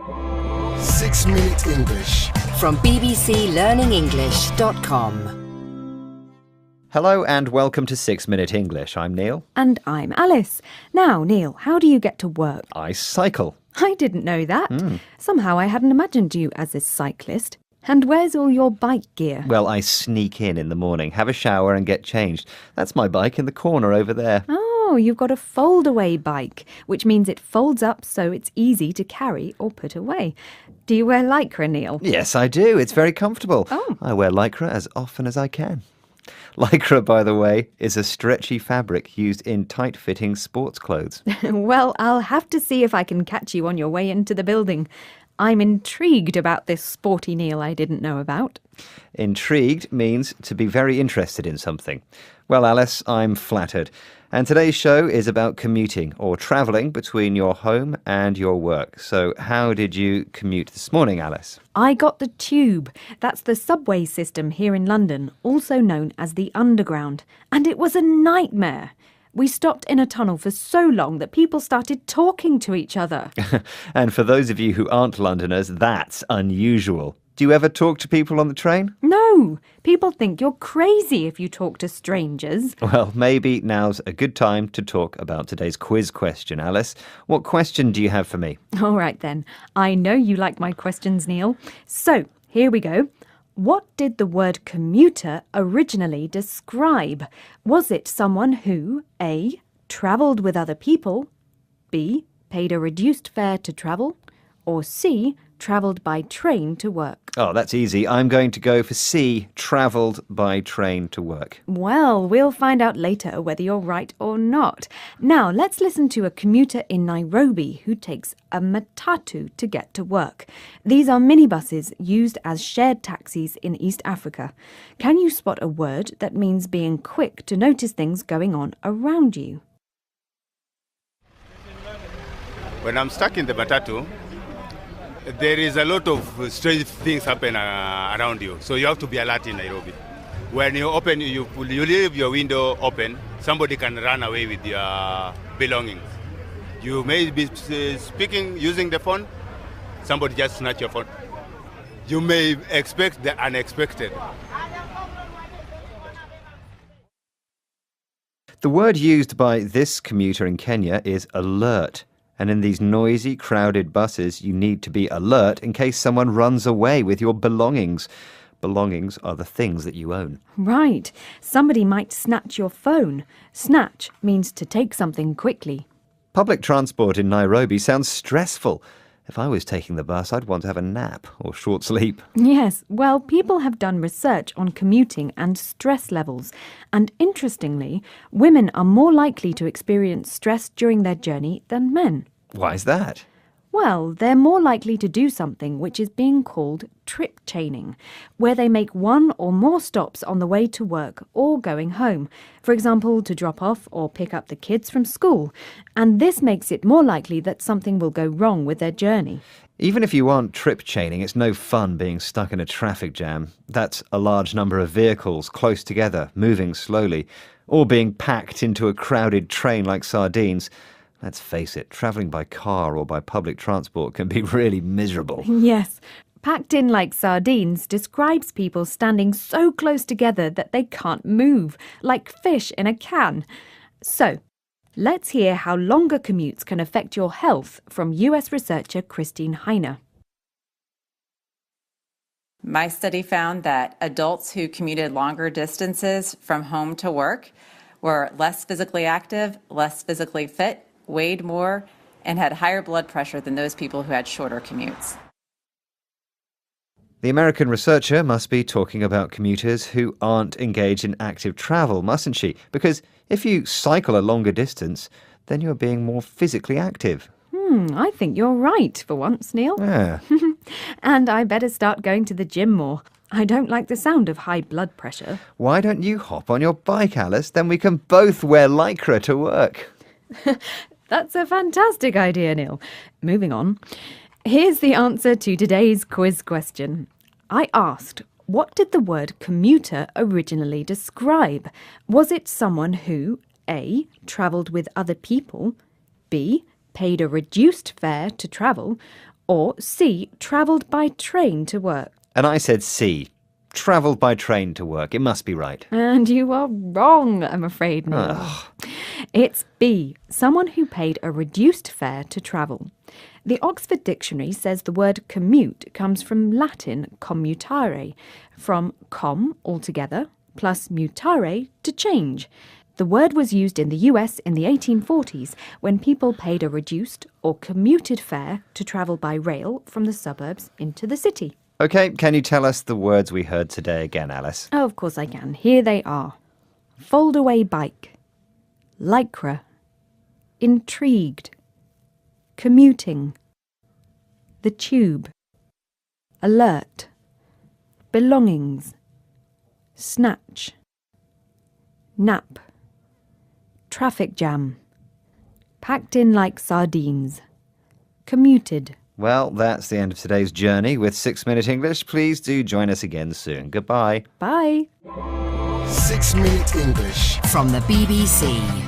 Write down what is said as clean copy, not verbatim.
6-Minute English from bbclearningenglish.com. Hello and welcome to 6-Minute English. I'm Neil. And I'm Alice. Now, Neil, how do you get to work? I cycle. I didn't know that. Somehow I hadn't imagined you as a cyclist. And where's all your bike gear? Well, I sneak in the morning, have a shower and get changed. That's my bike in the corner over there. Oh, you've got a fold-away bike, which means it folds up so it's easy to carry or put away. Do you wear Lycra, Neil? Yes, I do. It's very comfortable. Oh. I wear Lycra as often as I can. Lycra, by the way, is a stretchy fabric used in tight-fitting sports clothes. Well, I'll have to see if I can catch you on your way into the building. I'm intrigued about this sporty Neil I didn't know about. Intrigued means to be very interested in something. Well, Alice, I'm flattered. And today's show is about commuting or travelling between your home and your work. So how did you commute this morning, Alice? I got the tube. That's the subway system here in London, also known as the Underground. And it was a nightmare. We stopped in a tunnel for so long that people started talking to each other. And for those of you who aren't Londoners, that's unusual. Do you ever talk to people on the train? No, people think you're crazy if you talk to strangers. Well, maybe now's a good time to talk about today's quiz question, Alice. What question do you have for me? All right then. I know you like my questions, Neil. So, here we go. What did the word commuter originally describe? Was it someone who A. travelled with other people, B. paid a reduced fare to travel, or C. travelled by train to work? Oh, that's easy. I'm going to go for C, travelled by train to work. Well, we'll find out later whether you're right or not. Now, let's listen to a commuter in Nairobi who takes a matatu to get to work. These are minibuses used as shared taxis in East Africa. Can you spot a word that means being quick to notice things going on around you? When I'm stuck in the matatu, there is a lot of strange things happen around you. So you have to be alert in Nairobi. When you leave your window open, somebody can run away with your belongings. You may be speaking using the phone, somebody just snatch your phone. You may expect the unexpected. The word used by this commuter in Kenya is alert. And in these noisy, crowded buses, you need to be alert in case someone runs away with your belongings. Belongings are the things that you own. Right. Somebody might snatch your phone. Snatch means to take something quickly. Public transport in Nairobi sounds stressful. If I was taking the bus, I'd want to have a nap or short sleep. Yes, well, people have done research on commuting and stress levels. And interestingly, women are more likely to experience stress during their journey than men. Why is that? Well, they're more likely to do something which is being called trip chaining, where they make one or more stops on the way to work or going home, for example, to drop off or pick up the kids from school. And this makes it more likely that something will go wrong with their journey. Even if you aren't trip chaining, it's no fun being stuck in a traffic jam. That's a large number of vehicles close together, moving slowly, or being packed into a crowded train like sardines. Let's face it, travelling by car or by public transport can be really miserable. Yes. Packed in like sardines describes people standing so close together that they can't move, like fish in a can. So, let's hear how longer commutes can affect your health from US researcher Christine Heiner. My study found that adults who commuted longer distances from home to work were less physically active, less physically fit, weighed more, and had higher blood pressure than those people who had shorter commutes. The American researcher must be talking about commuters who aren't engaged in active travel, mustn't she? Because if you cycle a longer distance, then you're being more physically active. I think you're right for once, Neil. Yeah. And I better start going to the gym more. I don't like the sound of high blood pressure. Why don't you hop on your bike, Alice? Then we can both wear Lycra to work. That's a fantastic idea, Neil. Moving on. Here's the answer to today's quiz question. I asked, what did the word commuter originally describe? Was it someone who A. travelled with other people, B. paid a reduced fare to travel, or C, travelled by train to work. And I said C. Travelled by train to work. It must be right. And you are wrong, I'm afraid, Neil. It's B, someone who paid a reduced fare to travel. The Oxford Dictionary says the word commute comes from Latin commutare, from com, altogether, plus mutare, to change. The word was used in the US in the 1840s when people paid a reduced or commuted fare to travel by rail from the suburbs into the city. OK, can you tell us the words we heard today again, Alice? Oh, of course I can. Here they are. Fold-away bike, lycra, intrigued, commuting, the tube, alert, belongings, snatch, nap, traffic jam, packed in like sardines, commuted. Well, that's the end of today's journey with 6 Minute English. Please do join us again soon. Goodbye. Bye. 6 Minute English from the BBC.